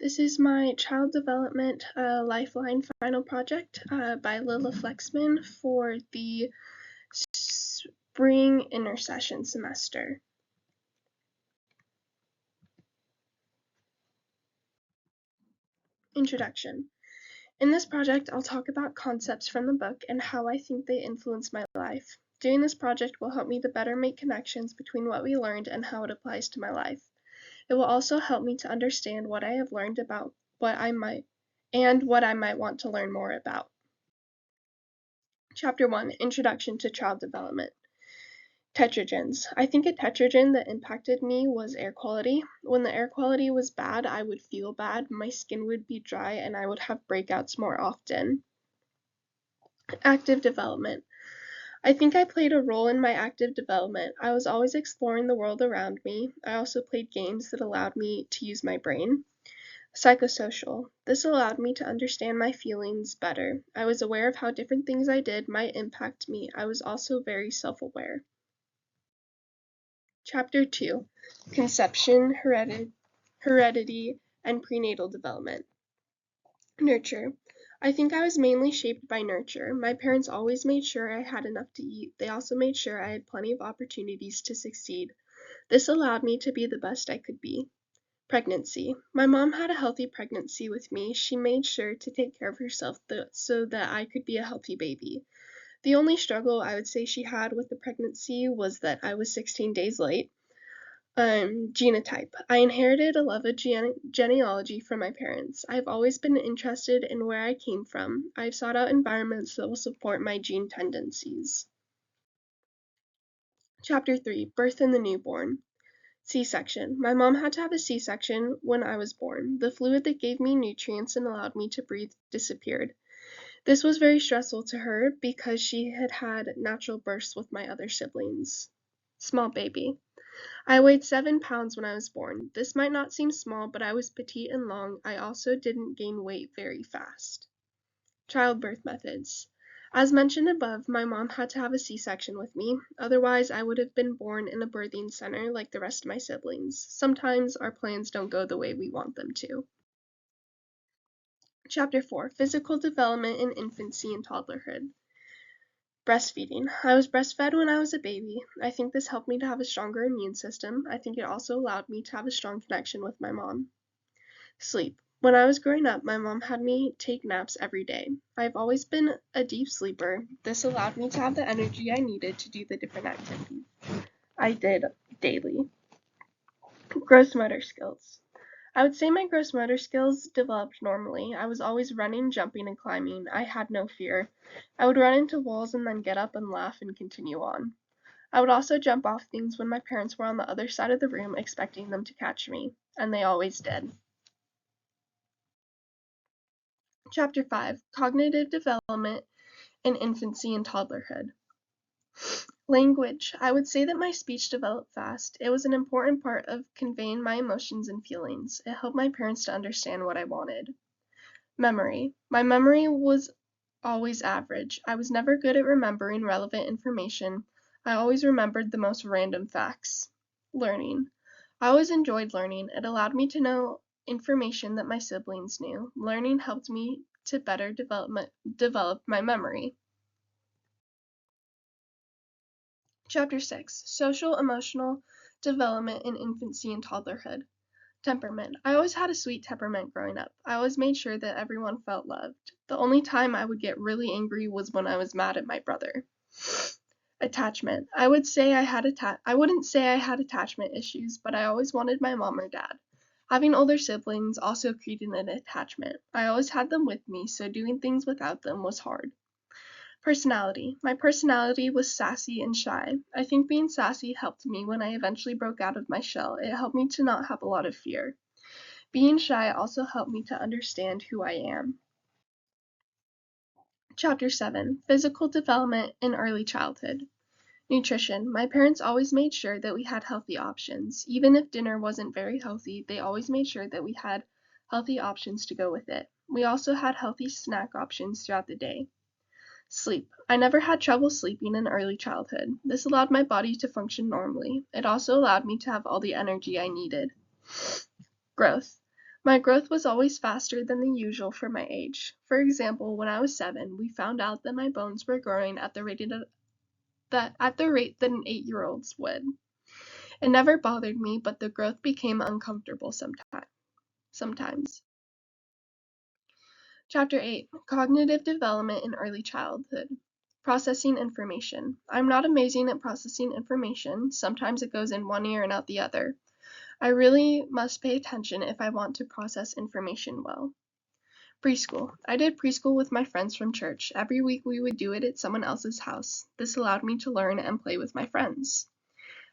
This is my Child Development Lifeline final project by Lilla Flexman for the spring intersession semester. Introduction. In this project, I'll talk about concepts from the book and how I think they influence my life. Doing this project will help me to better make connections between what we learned and how it applies to my life. It will also help me to understand what I have learned about what I might want to learn more about. Chapter 1, Introduction to Child Development. Tetrogens. I think a tetrogen that impacted me was air quality. When the air quality was bad, I would feel bad, my skin would be dry, and I would have breakouts more often. Active development. I think I played a role in my active development. I was always exploring the world around me. I also played games that allowed me to use my brain. Psychosocial. This allowed me to understand my feelings better. I was aware of how different things I did might impact me. I was also very self-aware. Chapter 2, Conception, Heredity, and Prenatal Development. Nurture. I think I was mainly shaped by nurture. My parents always made sure I had enough to eat. They also made sure I had plenty of opportunities to succeed. This allowed me to be the best I could be. Pregnancy. My mom had a healthy pregnancy with me. She made sure to take care of herself so that I could be a healthy baby. The only struggle I would say she had with the pregnancy was that I was 16 days late. Genotype. I inherited a love of genealogy from my parents. I've always been interested in where I came from. I've sought out environments that will support my gene tendencies. Chapter 3, Birth and the Newborn. C-section. My mom had to have a C-section when I was born. The fluid that gave me nutrients and allowed me to breathe disappeared. This was very stressful to her because she had had natural births with my other siblings. Small baby. I weighed 7 pounds when I was born. This might not seem small, but I was petite and long. I also didn't gain weight very fast. Childbirth methods. As mentioned above, my mom had to have a C-section with me. Otherwise, I would have been born in a birthing center like the rest of my siblings. Sometimes our plans don't go the way we want them to. Chapter 4, Physical Development in Infancy and Toddlerhood. Breastfeeding. I was breastfed when I was a baby. I think this helped me to have a stronger immune system. I think it also allowed me to have a strong connection with my mom. Sleep. When I was growing up, my mom had me take naps every day. I've always been a deep sleeper. This allowed me to have the energy I needed to do the different activities I did daily. Gross motor skills. I would say my gross motor skills developed normally. I was always running, jumping, and climbing. I had no fear. I would run into walls and then get up and laugh and continue on. I would also jump off things when my parents were on the other side of the room expecting them to catch me, and they always did. Chapter 5, Cognitive Development in Infancy and Toddlerhood. Language. I would say that my speech developed fast. It was an important part of conveying my emotions and feelings. It helped my parents to understand what I wanted. Memory. My memory was always average. I was never good at remembering relevant information. I always remembered the most random facts. Learning. I always enjoyed learning. It allowed me to know information that my siblings knew. Learning helped me to better develop my memory. Chapter 6, Social Emotional Development in Infancy and Toddlerhood. Temperament. I always had a sweet temperament growing up. I always made sure that everyone felt loved. The only time I would get really angry was when I was mad at my brother. Attachment. I wouldn't say I had attachment issues, but I always wanted my mom or dad. Having older siblings also created an attachment. I always had them with me, so doing things without them was hard. Personality. My personality was sassy and shy. I think being sassy helped me when I eventually broke out of my shell. It helped me to not have a lot of fear. Being shy also helped me to understand who I am. Chapter 7, Physical Development in Early Childhood. Nutrition. My parents always made sure that we had healthy options. Even if dinner wasn't very healthy, they always made sure that we had healthy options to go with it. We also had healthy snack options throughout the day. Sleep. I never had trouble sleeping in early childhood. This allowed my body to function normally. It also allowed me to have all the energy I needed. Growth. My growth was always faster than the usual for my age. For example, when I was 7, we found out that my bones were growing at the rate that an 8-year-old's would. It never bothered me, but the growth became uncomfortable sometimes. Chapter 8: Cognitive Development in Early Childhood. Processing information. I'm not amazing at processing information. Sometimes it goes in one ear and out the other. I really must pay attention if I want to process information well. Preschool. I did preschool with my friends from church. Every week we would do it at someone else's house. This allowed me to learn and play with my friends.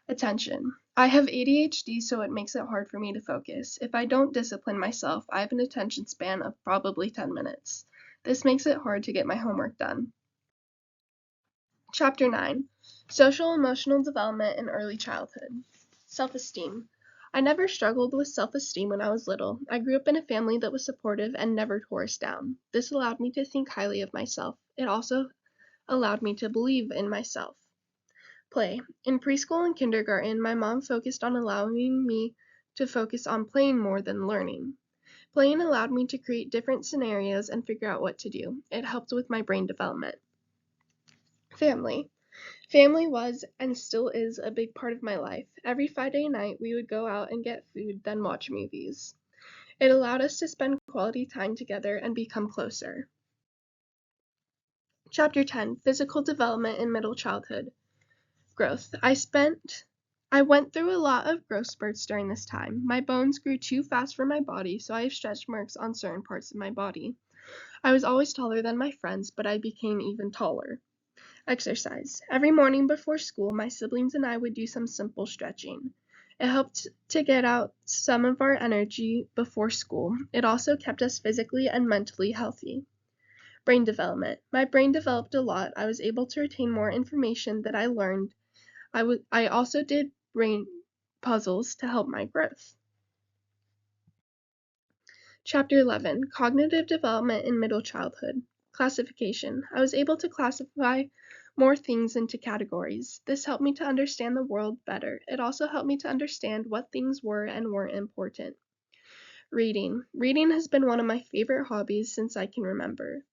Attention. I have ADHD, so it makes it hard for me to focus. If I don't discipline myself, I have an attention span of probably 10 minutes. This makes it hard to get my homework done. Chapter 9: Social Emotional Development in Early Childhood. Self-esteem. I never struggled with self-esteem when I was little. I grew up in a family that was supportive and never tore us down. This allowed me to think highly of myself. It also allowed me to believe in myself. Play. In preschool and kindergarten, my mom focused on allowing me to focus on playing more than learning. Playing allowed me to create different scenarios and figure out what to do. It helped with my brain development. Family. Family was and still is a big part of my life. Every Friday night, we would go out and get food, then watch movies. It allowed us to spend quality time together and become closer. Chapter 10: Physical Development in Middle Childhood. Growth. I went through a lot of growth spurts during this time. My bones grew too fast for my body, so I have stretch marks on certain parts of my body. I was always taller than my friends, but I became even taller. Exercise. Every morning before school, my siblings and I would do some simple stretching. It helped to get out some of our energy before school. It also kept us physically and mentally healthy. Brain development. My brain developed a lot. I was able to retain more information that I learned. I also did brain puzzles to help my growth. Chapter 11: Cognitive Development in Middle Childhood. Classification. I was able to classify more things into categories. This helped me to understand the world better. It also helped me to understand what things were and weren't important. Reading. Reading has been one of my favorite hobbies since I can remember.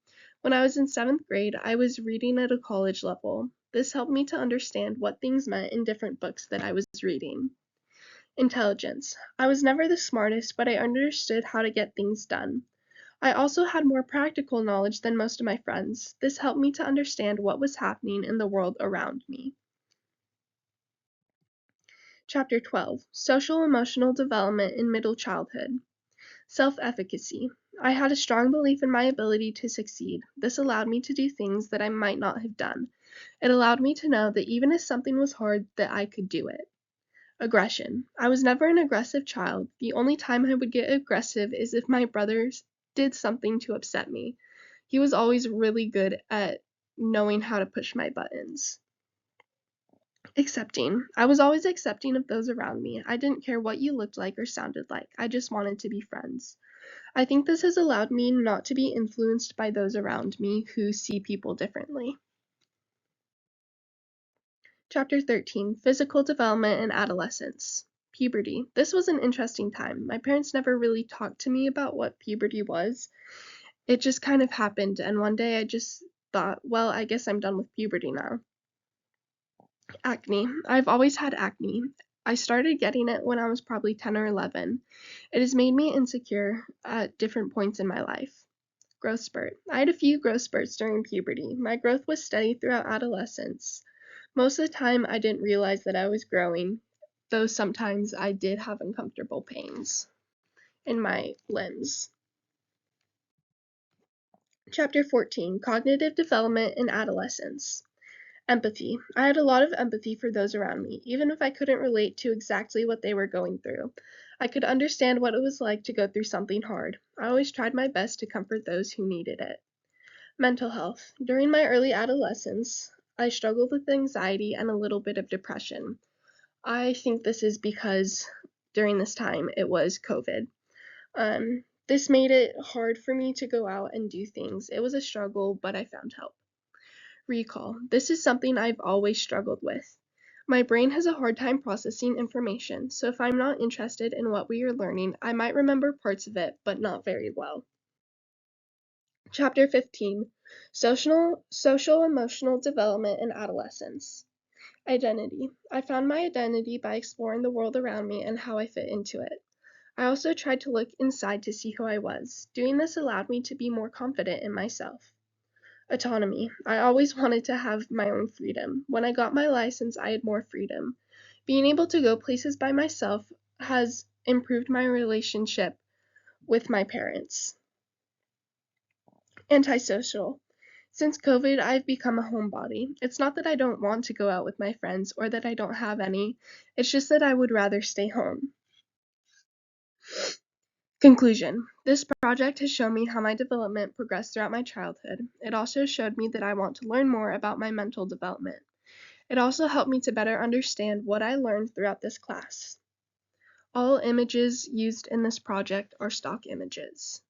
When I was in 7th grade, I was reading at a college level. This helped me to understand what things meant in different books that I was reading. Intelligence. I was never the smartest, but I understood how to get things done. I also had more practical knowledge than most of my friends. This helped me to understand what was happening in the world around me. Chapter 12: Social Emotional Development in Middle Childhood. Self-efficacy. I had a strong belief in my ability to succeed. This allowed me to do things that I might not have done. It allowed me to know that even if something was hard, that I could do it. Aggression. I was never an aggressive child. The only time I would get aggressive is if my brothers did something to upset me. He was always really good at knowing how to push my buttons. Accepting. I was always accepting of those around me. I didn't care what you looked like or sounded like. I just wanted to be friends. I think this has allowed me not to be influenced by those around me who see people differently. Chapter 13: Physical Development in Adolescence. Puberty. This was an interesting time. My parents never really talked to me about what puberty was. It just kind of happened, and one day I just thought, well, I guess I'm done with puberty now. Acne. I've always had acne. I started getting it when I was probably 10 or 11. It has made me insecure at different points in my life. Growth spurt. I had a few growth spurts during puberty. My growth was steady throughout adolescence. Most of the time, I didn't realize that I was growing, though sometimes I did have uncomfortable pains in my limbs. Chapter 14: Cognitive Development in Adolescence. Empathy. I had a lot of empathy for those around me, even if I couldn't relate to exactly what they were going through. I could understand what it was like to go through something hard. I always tried my best to comfort those who needed it. Mental health. During my early adolescence, I struggled with anxiety and a little bit of depression. I think this is because during this time it was COVID. This made it hard for me to go out and do things. It was a struggle, but I found help. Recall. This is something I've always struggled with. My brain has a hard time processing information, so if I'm not interested in what we are learning, I might remember parts of it, but not very well. Chapter 15: Social Emotional Development in Adolescence. Identity. I found my identity by exploring the world around me and how I fit into it. I also tried to look inside to see who I was. Doing this allowed me to be more confident in myself. Autonomy. I always wanted to have my own freedom. When I got my license, I had more freedom. Being able to go places by myself has improved my relationship with my parents. Antisocial. Since COVID, I've become a homebody. It's not that I don't want to go out with my friends or that I don't have any. It's just that I would rather stay home. Conclusion. This project has shown me how my development progressed throughout my childhood. It also showed me that I want to learn more about my mental development. It also helped me to better understand what I learned throughout this class. All images used in this project are stock images.